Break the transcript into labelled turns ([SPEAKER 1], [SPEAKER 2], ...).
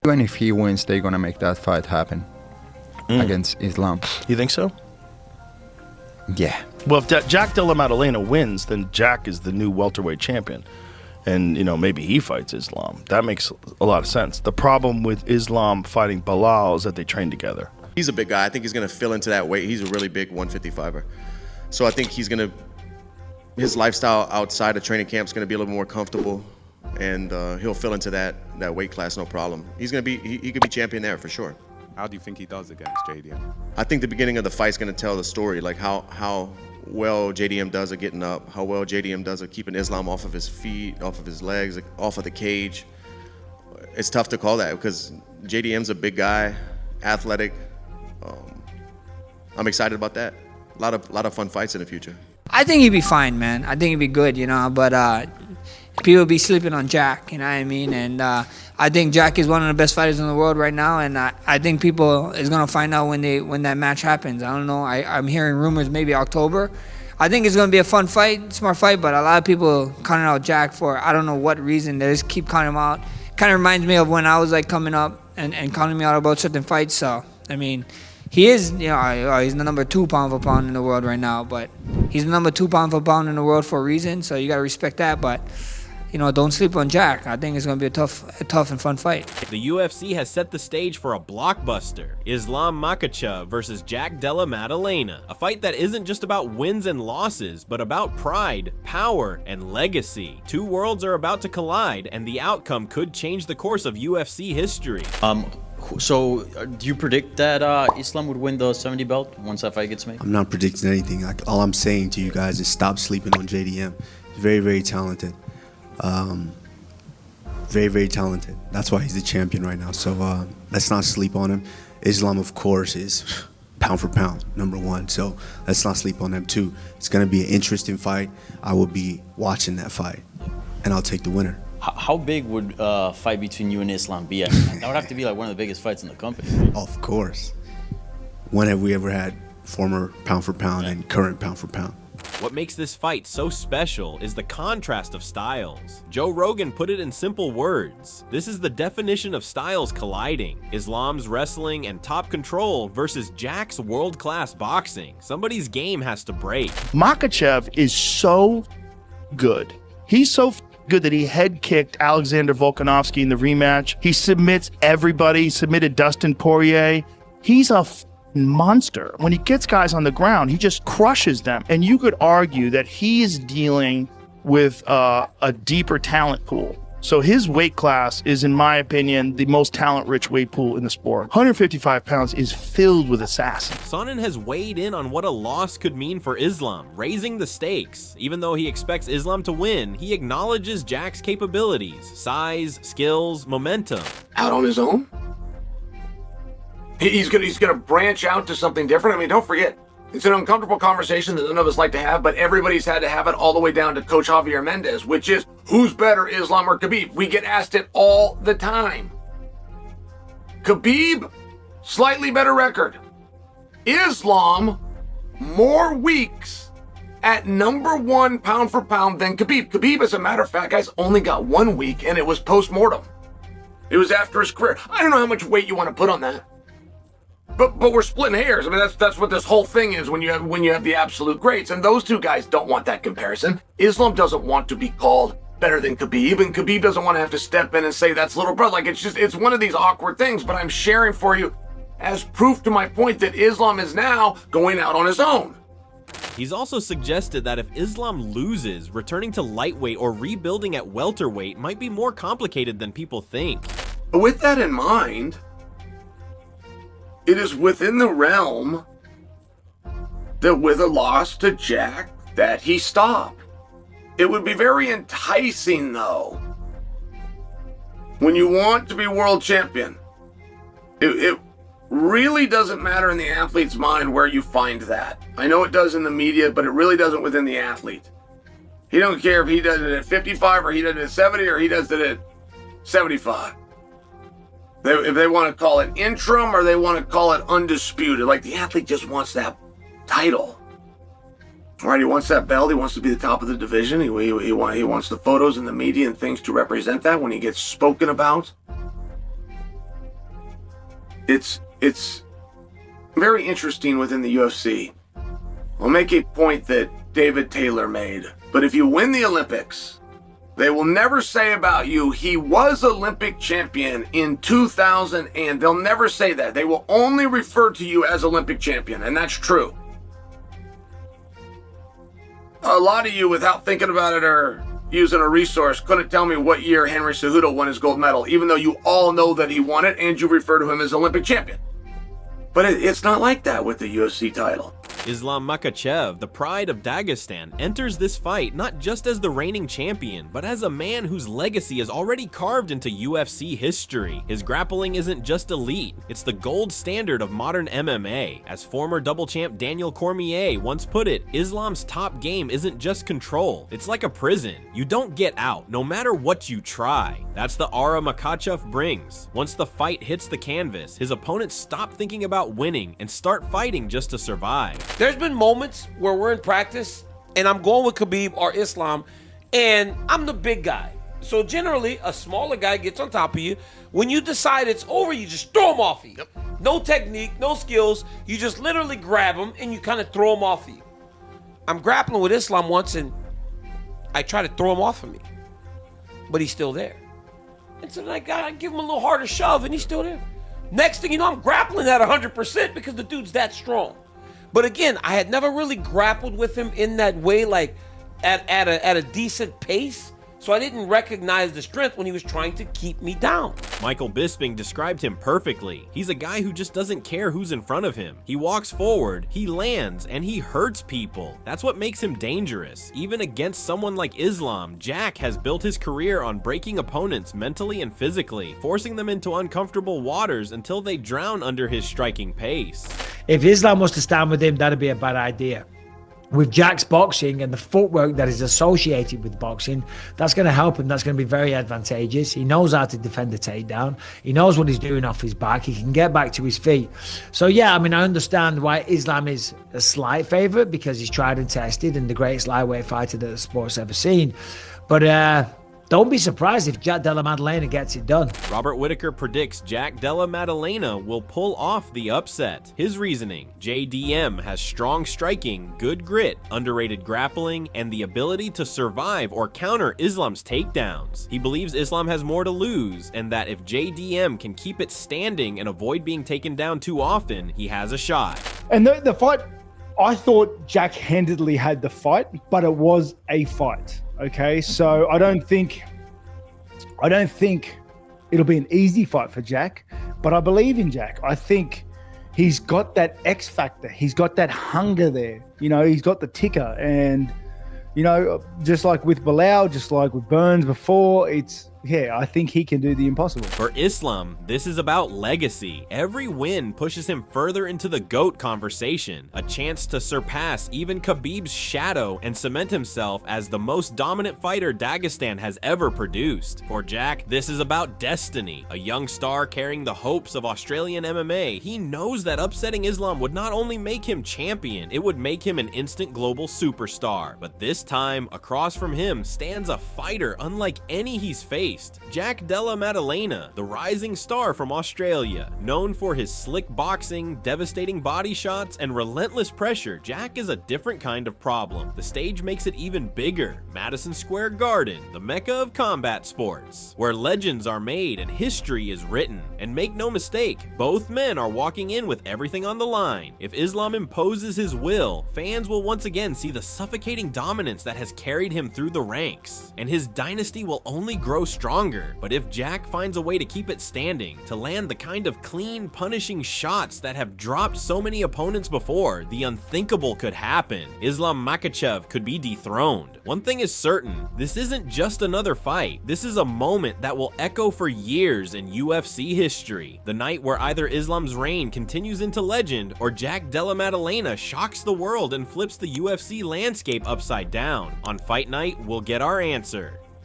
[SPEAKER 1] Even if he wins, they're gonna make that fight happen against Islam.
[SPEAKER 2] You think so?
[SPEAKER 1] Yeah.
[SPEAKER 2] Well, if Jack Della Maddalena wins, then Jack is the new welterweight champion. And, maybe he fights Islam. That makes a lot of sense. The problem with Islam fighting Bilal is that they train together.
[SPEAKER 3] He's a big guy. I think he's going to fill into that weight. He's a really big 155er. So I think his lifestyle outside of training camp is going to be a little more comfortable, and he'll fill into that weight class, no problem. He's going to be, he could be champion there for sure.
[SPEAKER 4] How do you think he does against JDM?
[SPEAKER 3] I think the beginning of the fight is going to tell the story, like how well JDM does at getting up, how well JDM does at keeping Islam off of his feet, off of his legs, off of the cage. It's tough to call that because JDM's a big guy, athletic. I'm excited about that. A lot of fun fights in the future.
[SPEAKER 5] I think he'd be fine, man. I think he'd be good, but people be sleeping on Jack, you know what I mean? And I think Jack is one of the best fighters in the world right now, and I think people is going to find out when that match happens. I don't know. I'm hearing rumors maybe October. I think it's going to be a fun fight, smart fight, but a lot of people counting out Jack for I don't know what reason. They just keep counting him out. Kind of reminds me of when I was like coming up and counting me out about certain fights. So, I mean, he is, he's the number 2 pound for pound in the world right now, but he's the number 2 pound for pound in the world for a reason, so you got to respect that, but don't sleep on Jack. I think it's going to be a tough and fun fight.
[SPEAKER 6] The UFC has set the stage for a blockbuster, Islam Makhachev versus Jack Della Maddalena, a fight that isn't just about wins and losses, but about pride, power, and legacy. Two worlds are about to collide, and the outcome could change the course of UFC history.
[SPEAKER 7] So, do you predict that Islam would win the 70 belt once that fight gets made?
[SPEAKER 8] I'm not predicting anything. All I'm saying to you guys is stop sleeping on JDM. He's very, very talented. Very, very talented. That's why he's the champion right now. So let's not sleep on him. Islam, of course, is pound for pound, #1. So let's not sleep on them too. It's going to be an interesting fight. I will be watching that fight, and I'll take the winner.
[SPEAKER 7] How big would a fight between you and Islam be? That would have to be like one of the biggest fights in the company.
[SPEAKER 8] Of course. When have we ever had former pound for pound and current pound for pound?
[SPEAKER 6] What makes this fight so special is the contrast of styles. Joe Rogan put it in simple words. This is the definition of styles colliding. Islam's wrestling and top control versus Jack's world-class boxing. Somebody's game has to break.
[SPEAKER 2] Makhachev is so good. He's so good that he head-kicked Alexander Volkanovski in the rematch. He submits everybody. He submitted Dustin Poirier. He's a monster. When he gets guys on the ground, he just crushes them. And you could argue that he is dealing with a deeper talent pool. So his weight class is, in my opinion, the most talent-rich weight pool in the sport. 155 pounds is filled with assassins.
[SPEAKER 6] Sonnen has weighed in on what a loss could mean for Islam, raising the stakes. Even though he expects Islam to win, he acknowledges Jack's capabilities, size, skills, momentum.
[SPEAKER 9] Out on his own? He's gonna branch out to something different. I mean, don't forget, it's an uncomfortable conversation that none of us like to have, but everybody's had to have it all the way down to Coach Javier Mendez, which is, who's better, Islam or Khabib? We get asked it all the time. Khabib, slightly better record. Islam, more weeks at #1 pound for pound than Khabib. Khabib, as a matter of fact, guys, only got 1 week, and it was post-mortem. It was after his career. I don't know how much weight you want to put on that. But we're splitting hairs. I mean, that's what this whole thing is when you have the absolute greats, and those two guys don't want that comparison. Islam doesn't want to be called better than Khabib, and Khabib doesn't want to have to step in and say that's little brother. Like, it's one of these awkward things. But I'm sharing for you as proof to my point that Islam is now going out on his own.
[SPEAKER 6] He's also suggested that if Islam loses, returning to lightweight or rebuilding at welterweight might be more complicated than people think.
[SPEAKER 9] With that in mind, it is within the realm that with a loss to Jack, that he stop. It would be very enticing, though, when you want to be world champion. It really doesn't matter in the athlete's mind where you find that. I know it does in the media, but it really doesn't within the athlete. He don't care if he does it at 55 or he does it at 70 or he does it at 75. If they want to call it interim or they want to call it undisputed, like the athlete just wants that title. Right, he wants that belt. He wants to be the top of the division. He wants the photos in the media and things to represent that when he gets spoken about. it's very interesting within the UFC. I'll make a point that David Taylor made. But if you win the Olympics, they will never say about you, he was Olympic champion in 2000, and they'll never say that. They will only refer to you as Olympic champion, and that's true. A lot of you, without thinking about it or using a resource, couldn't tell me what year Henry Cejudo won his gold medal, even though you all know that he won it and you refer to him as Olympic champion. But it's not like that with the UFC title.
[SPEAKER 6] Islam Makhachev, the pride of Dagestan, enters this fight not just as the reigning champion, but as a man whose legacy is already carved into UFC history. His grappling isn't just elite, it's the gold standard of modern MMA. As former double champ Daniel Cormier once put it, Islam's top game isn't just control, it's like a prison. You don't get out, no matter what you try. That's the aura Makhachev brings. Once the fight hits the canvas, his opponents stop thinking about winning and start fighting just to survive.
[SPEAKER 10] There's been moments where we're in practice and I'm going with Khabib or Islam and I'm the big guy. So generally, a smaller guy gets on top of you. When you decide it's over, you just throw him off of you. Yep. No technique, no skills. You just literally grab him and you kind of throw him off of you. I'm grappling with Islam once and I try to throw him off of me, but he's still there. And so then I give him a little harder shove and he's still there. Next thing you know, I'm grappling at 100% because the dude's that strong. But again, I had never really grappled with him in that way, like at a decent pace. So I didn't recognize the strength when he was trying to keep me down.
[SPEAKER 6] Michael Bisping described him perfectly. He's a guy who just doesn't care who's in front of him. He walks forward, he lands, and he hurts people. That's what makes him dangerous. Even against someone like Islam, Jack has built his career on breaking opponents mentally and physically, forcing them into uncomfortable waters until they drown under his striking pace.
[SPEAKER 11] If Islam was to stand with him, that'd be a bad idea. With Jack's boxing and the footwork that is associated with boxing, that's going to help him. That's going to be very advantageous. He knows how to defend the takedown. He knows what he's doing off his back. He can get back to his feet. So yeah, I mean, I understand why Islam is a slight favorite because he's tried and tested and the greatest lightweight fighter that the sport's ever seen. But don't be surprised if Jack Della Maddalena gets it done.
[SPEAKER 6] Robert Whitaker predicts Jack Della Maddalena will pull off the upset. His reasoning: JDM has strong striking, good grit, underrated grappling, and the ability to survive or counter Islam's takedowns. He believes Islam has more to lose, and that if JDM can keep it standing and avoid being taken down too often, he has a shot.
[SPEAKER 12] And the fight, I thought Jack handedly had the fight, but it was a fight. Okay, so I don't think it'll be an easy fight for Jack, but I believe in Jack. I think he's got that X factor. He's got that hunger there. You know, he's got the ticker, and you know, just like with Bilal, just like with Burns before, I think he can do the impossible.
[SPEAKER 6] For Islam, this is about legacy. Every win pushes him further into the GOAT conversation, a chance to surpass even Khabib's shadow and cement himself as the most dominant fighter Dagestan has ever produced. For Jack, this is about destiny, a young star carrying the hopes of Australian MMA. He knows that upsetting Islam would not only make him champion, it would make him an instant global superstar. But this time, across from him stands a fighter unlike any he's faced. Jack Della Maddalena, the rising star from Australia. Known for his slick boxing, devastating body shots, and relentless pressure, Jack is a different kind of problem. The stage makes it even bigger. Madison Square Garden, the mecca of combat sports, where legends are made and history is written. And make no mistake, both men are walking in with everything on the line. If Islam imposes his will, fans will once again see the suffocating dominance that has carried him through the ranks, and his dynasty will only grow stronger. But if Jack finds a way to keep it standing, to land the kind of clean, punishing shots that have dropped so many opponents before, the unthinkable could happen. Islam Makhachev could be dethroned. One thing is certain, this isn't just another fight. This is a moment that will echo for years in UFC history. The night where either Islam's reign continues into legend, or Jack Della Maddalena shocks the world and flips the UFC landscape upside down. On Fight Night, we'll get our answer.